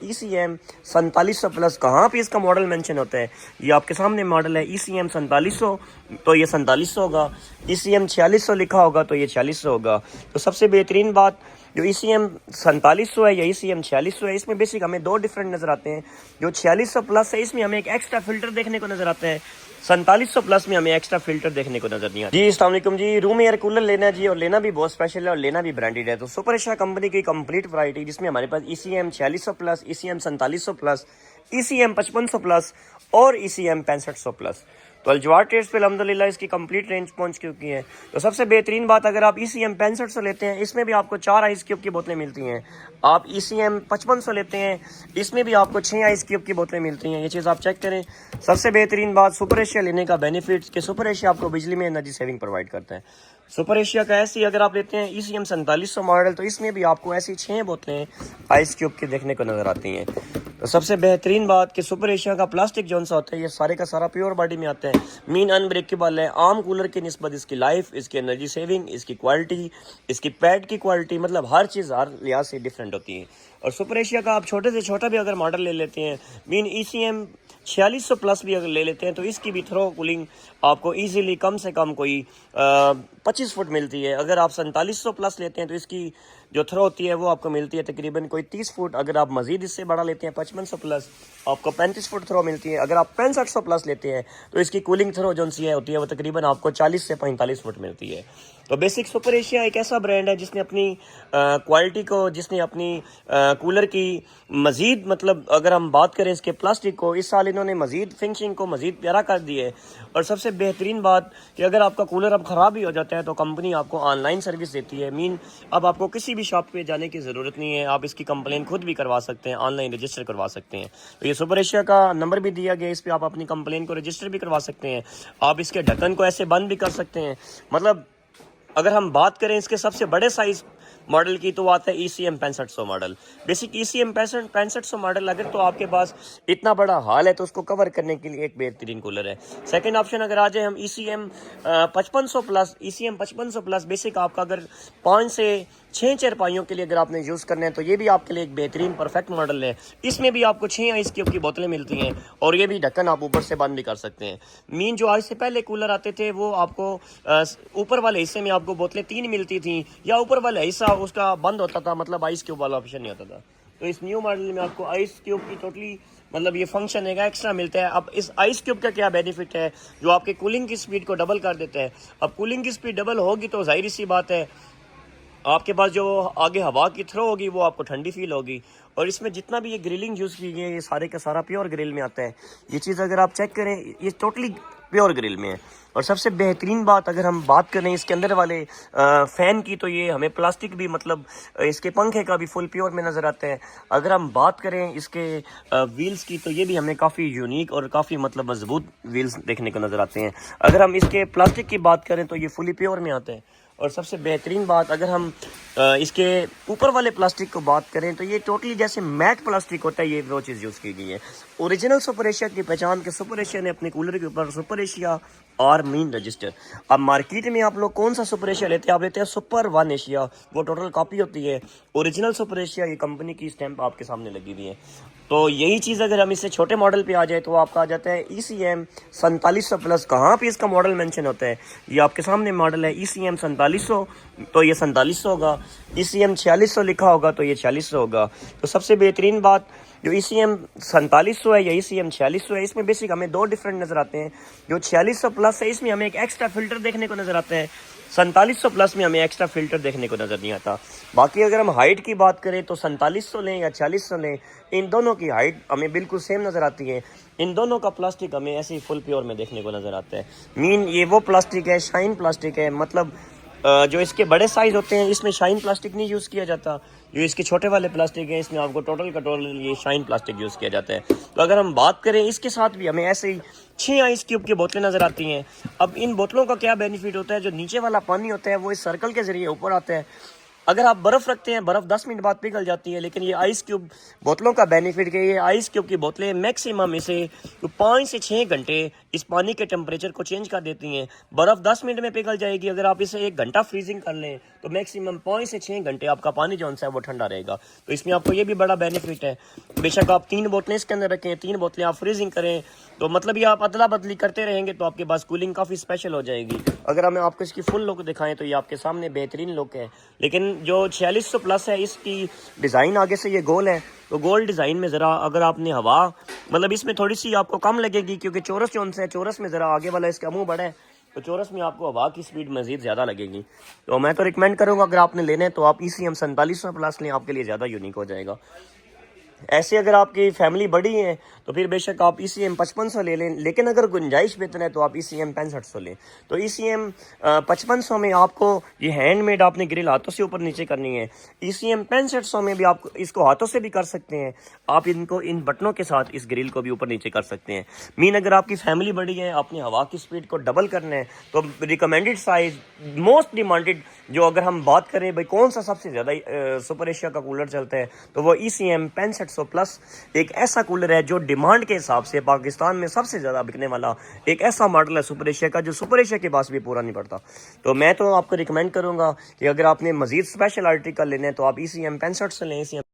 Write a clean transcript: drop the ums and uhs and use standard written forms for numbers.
ECM 4700 plus کہاں پہ اس کا ماڈل مینشن ہوتا ہے؟ یہ آپ کے سامنے ماڈل ہے ECM 4700، تو یہ 4700 ہوگا۔ ECM 4600 لکھا ہوگا تو یہ 4600 ہوگا۔ تو سب سے بہترین بات جو ECM 4700 ہے یا ECM 4600 ہے، اس میں بیسک ہمیں دو ڈفرینٹ نظر آتے ہیں۔ جو 4600 پلس ہے اس میں ہمیں ایک ایکسٹرا فلٹر دیکھنے کو نظر آتا ہے، 4700 پلس میں ہمیں ایکسٹرا فلٹر دیکھنے کو نظر نہیں آتا۔ جی السلام علیکم جی، روم ایئر کولر لینا ہے جی، اور لینا بھی بہت اسپیشل ہے اور لینا بھی برانڈیڈ ہے، تو سپر ایشیا کمپنی کی کمپلیٹ ورائٹی جس میں ہمارے پاس ECM 4600 plus, ECM 4700 plus, ECM 5500 plus اور ECM 6500 پلس، تو الجوار ٹریڈز پہ الحمدللہ اس کی کمپلیٹ رینج پہنچ چکی ہے۔ تو سب سے بہترین بات، اگر آپ ECM 6500 لیتے ہیں اس میں بھی آپ کو 4 آئس کیوب کی بوتلیں ملتی ہیں۔ آپ ECM 5500 لیتے ہیں اس میں بھی آپ کو 6 آئس کیوب کی بوتلیں ملتی ہیں۔ یہ چیز آپ چیک کریں۔ سب سے بہترین بات سپر ایشیا لینے کا بینیفٹ کہ سپر ایشیا آپ کو بجلی میں انرجی سیونگ پرووائڈ کرتا ہے۔ سپر ایشیا کا ایسی اگر آپ لیتے ہیں ECM 4700 ماڈل تو اس میں بھی آپ کو ایسی 6 بوتلیں آئس کیوب کی دیکھنے کو نظر آتی ہیں۔ تو سب سے بہترین بات کہ سپر ایشیا کا پلاسٹک جون سا ہوتا ہے یہ سارے کا سارا پیور باڈی میں آتا ہے، مین انبریکیبل ہے۔ عام کولر کی نسبت اس کی لائف، اس کی انرجی سیونگ، اس کی کوالٹی، اس کی پیڈ کی کوالٹی، مطلب ہر چیز ہر لحاظ سے ڈفرینٹ ہوتی ہے۔ اور سپر ایشیا کا آپ چھوٹے سے چھوٹا بھی اگر ماڈل لے لیتے ہیں، مین ECM 4600 پلس بھی اگر لے لیتے ہیں تو اس کی بھی تھرو کولنگ آپ کو ایزیلی کم سے کم کوئی 25 فٹ ملتی ہے۔ اگر آپ 4700 پلس لیتے ہیں تو اس کی جو تھرو ہوتی ہے وہ آپ کو ملتی ہے تقریباً کوئی 30 فٹ۔ اگر آپ مزید اس سے بڑا لیتے ہیں 5500 پلس، آپ کو 35 فٹ تھرو ملتی ہے۔ اگر آپ 6500 پلس لیتے ہیں تو اس کی کولنگ تھرو جو سی ہے ہوتی ہے وہ تقریباً آپ کو 40 سے 45 فٹ ملتی ہے۔ تو بیسک سپر ایشیا ایک ایسا برانڈ ہے جس نے اپنی کوالٹی کو، جس نے اپنی کولر کی مزید، مطلب اگر ہم بات کریں اس کے پلاسٹک کو، اس سال انہوں نے مزید فنشنگ کو مزید پیارا کر دی ہے۔ اور سب سے بہترین بات کہ اگر آپ کا کولر اب خراب ہی ہو جاتا ہے تو کمپنی آپ کو آن لائن سروس دیتی ہے، مین اب آپ کو کسی بھی شاپ پہ جانے کی ضرورت نہیں ہے، آپ اس کی کمپلین خود بھی کروا سکتے ہیں، آن لائن رجسٹر کروا سکتے ہیں۔ تو یہ سپر ایشیا کا نمبر بھی دیا گیا، اس پہ آپ اپنی کمپلین کو رجسٹر بھی کروا سکتے ہیں۔ آپ اس کے ڈھکن کو ایسے بند بھی کر سکتے ہیں۔ مطلب اگر ہم بات کریں اس کے سب سے بڑے سائز ماڈل کی تو آتا ہے ECM 6500 model. Basic ECM 6500 model اگر تو آپ کے پاس اتنا بڑا ہال ہے تو اس کو کور کرنے کے لیے ایک بہترین کولر ہے۔ سیکنڈ آپشن اگر آ جائیں ہم ECM 5500 plus, ECM 5500 plus basic آپ کا اگر 5 سے 6 چارپائیوں کے لیے اگر آپ نے یوز کرنا ہے تو یہ بھی آپ کے لیے ایک بہترین پرفیکٹ ماڈل ہے۔ اس میں بھی آپ کو 6 آئس کیوب کی بوتلیں ملتی ہیں اور یہ بھی ڈھکن آپ اوپر سے بند بھی کر سکتے ہیں۔ مین جو آج سے پہلے کولر آتے تھے وہ آپ کو اوپر والے حصے میں آپ کو بوتلیں 3 ملتی تھیں، یا اوپر والا حصہ اس کا بند ہوتا تھا، مطلب آئس کیوب والا آپشن نہیں ہوتا تھا۔ تو اس نیو ماڈل میں آپ کو آئس کیوب کی ٹوٹلی مطلب یہ فنکشن ایکسٹرا ملتا ہے۔ اب اس آئس کیوب کا کیا بینیفٹ ہے جو آپ کے کولنگ کی سپیڈ کو ڈبل کر دیتا ہے۔ اب کولنگ کی سپیڈ ڈبل ہوگی تو ظاہر سی بات ہے آپ کے پاس جو آگے ہوا کی تھرو ہوگی وہ آپ کو ٹھنڈی فیل ہوگی۔ اور اس میں جتنا بھی یہ گرلنگ یوز کی گئی ہے یہ سارے کا سارا پیور گرل میں آتا ہے۔ یہ چیز اگر آپ چیک کریں یہ ٹوٹلی پیور گرل میں ہے۔ اور سب سے بہترین بات اگر ہم بات کریں اس کے اندر والے فین کی تو یہ ہمیں پلاسٹک بھی، مطلب اس کے پنکھے کا بھی فل پیور میں نظر آتا ہے۔ اگر ہم بات کریں اس کے ویلز کی تو یہ بھی ہمیں کافی یونیک اور کافی مطلب مضبوط ویلز دیکھنے کو نظر آتے ہیں۔ اگر ہم اس کے پلاسٹک کی بات کریں تو یہ فلی پیور میں آتا ہے۔ اور سب سے بہترین بات اگر ہم اس کے اوپر والے پلاسٹک کو بات کریں تو یہ ٹوٹلی جیسے میٹ پلاسٹک ہوتا ہے، یہ وہ چیز یوز کی گئی ہے۔ اوریجنل سپر ایشیا کی پہچان کہ سپر ایشیا نے اپنے کولر کے اوپر سپر ایشیا اور مین رجسٹر۔ اب مارکیٹ میں آپ لوگ کون سا سپر ایشیا لیتے ہیں؟ آپ لیتے ہیں سپر ون ایشیا، وہ ٹوٹل کاپی ہوتی ہے۔ اوریجنل سپر ایشیا یہ کمپنی کی اسٹیمپ آپ کے سامنے لگی ہوئی ہے۔ تو یہی چیز اگر ہم اس سے چھوٹے ماڈل پہ آ جائے تو آپ کا آ جاتا ہے ECM 4700 پلس کہاں پہ اس کا ماڈل مینشن ہوتا ہے؟ یہ آپ کے سامنے ماڈل ہے ECM 4700، تو یہ 4700 ہوگا۔ ECM 4600 لکھا ہوگا تو یہ 4600 ہوگا۔ تو سب سے بہترین بات جو ECM 4700 ہے یا ECM 4600 ہے اس میں بیسک ہمیں دو ڈفرینٹ نظر آتے ہیں۔ جو 4600 پلس ہے اس میں ہمیں ایک ایکسٹرا فلٹر دیکھنے کو نظر آتا ہے، 4700 پلس میں ہمیں ایکسٹرا فلٹر دیکھنے کو نظر نہیں آتا۔ باقی اگر ہم ہائٹ کی بات کریں تو 4700 لیں یا 4600 لیں، ان دونوں کی ہائٹ ہمیں بالکل سیم نظر آتی ہے۔ ان دونوں کا پلاسٹک ہمیں ایسے ہی فل پیور میں دیکھنے کو نظر آتا ہے۔ مین یہ وہ پلاسٹک ہے، شائن پلاسٹک ہے، مطلب جو اس کے بڑے سائز ہوتے ہیں اس میں شائن پلاسٹک نہیں یوز کیا جاتا، جو اس کے چھوٹے والے پلاسٹک ہیں اس میں آپ کو ٹوٹل کا ٹوٹل یہ شائن پلاسٹک یوز کیا جاتا ہے۔ تو اگر ہم بات کریں اس کے ساتھ بھی ہمیں ایسے ہی 6 آئس کیوب کی بوتلیں نظر آتی ہیں۔ اب ان بوتلوں کا کیا بینیفٹ ہوتا ہے؟ جو نیچے والا پانی ہوتا ہے وہ اس سرکل کے ذریعے اوپر آتا ہے۔ اگر آپ برف رکھتے ہیں برف 10 منٹ بعد پگھل جاتی ہے، لیکن یہ آئس کیوب بوتلوں کا بینیفٹ کہ یہ آئس کیوب کی بوتلیں میکسیمم اسے 5 سے 6 گھنٹے اس پانی کے ٹمپریچر کو چینج کر دیتی ہیں۔ برف 10 منٹ میں پگھل جائے گی، اگر آپ اسے 1 گھنٹہ فریزنگ کر لیں تو میکسیمم 5 سے 6 گھنٹے آپ کا پانی جو ہے وہ ٹھنڈا رہے گا۔ تو اس میں آپ کو یہ بھی بڑا بینیفٹ ہے۔ بے شک آپ 3 بوتلیں اس کے اندر رکھیں، 3 بوتلیں آپ فریزنگ کریں، تو مطلب یہ آپ ادلا بدلی کرتے رہیں گے تو آپ کے پاس کولنگ کافی اسپیشل ہو جائے گی۔ اگر ہمیں آپ کو اس کی فل لک دکھائیں تو یہ آپ کے سامنے بہترین لک ہے، لیکن جو 4600 پلس ہے اس کی ڈیزائن آگے سے یہ گول ہے، تو گول ڈیزائن میں ذرا اگر آپ نے ہوا مطلب اس میں تھوڑی سی آپ کو کم لگے گی، کیونکہ چورس جو ہے چورس میں ذرا آگے والا اس کا منہ بڑا ہے، تو چورس میں آپ کو ہوا کی سپیڈ مزید زیادہ لگے گی۔ تو میں تو ریکمینڈ کروں گا اگر آپ نے لینا ہے تو آپ ECM 4700 پلس لیں، آپ کے لیے زیادہ یونیک ہو جائے گا۔ ایسے اگر آپ کی فیملی بڑی ہے تو پھر بے شک آپ ECM 5500 لے لیں، لیکن اگر گنجائش بہتر ہے تو آپ ECM 6500 لیں۔ تو ECM 5500 میں آپ کو یہ ہینڈ میڈ آپ نے گرل ہاتھوں سے اوپر نیچے کرنی ہے، ECM 6500 میں بھی آپ اس کو ہاتھوں سے بھی کر سکتے ہیں، آپ ان کو ان بٹنوں کے ساتھ اس گرل کو بھی اوپر نیچے کر سکتے ہیں۔ مین اگر آپ کی فیملی بڑی ہے، آپ نے ہوا کی سپیڈ کو ڈبل کرنا ہے تو ریکمینڈڈ سائز موسٹ ڈیمانڈڈ جو اگر ہم بات کریں بھائی کون سا سب سے زیادہ سپر ایشیا کا کولر چلتا ہے تو وہ ECM 6500 پلس ایک ایسا کولر ہے جو ڈیمانڈ کے حساب سے پاکستان میں سب سے زیادہ بکنے والا ایک ایسا ماڈل ہے سپر ایشیا کا جو سپر ایشیا کے پاس بھی پورا نہیں پڑتا۔ تو میں تو آپ کو ریکمینڈ کروں گا کہ اگر آپ نے مزید اسپیشل آرٹیکل لینے ہیں تو آپ ECM 6500 سے لیں۔ ECM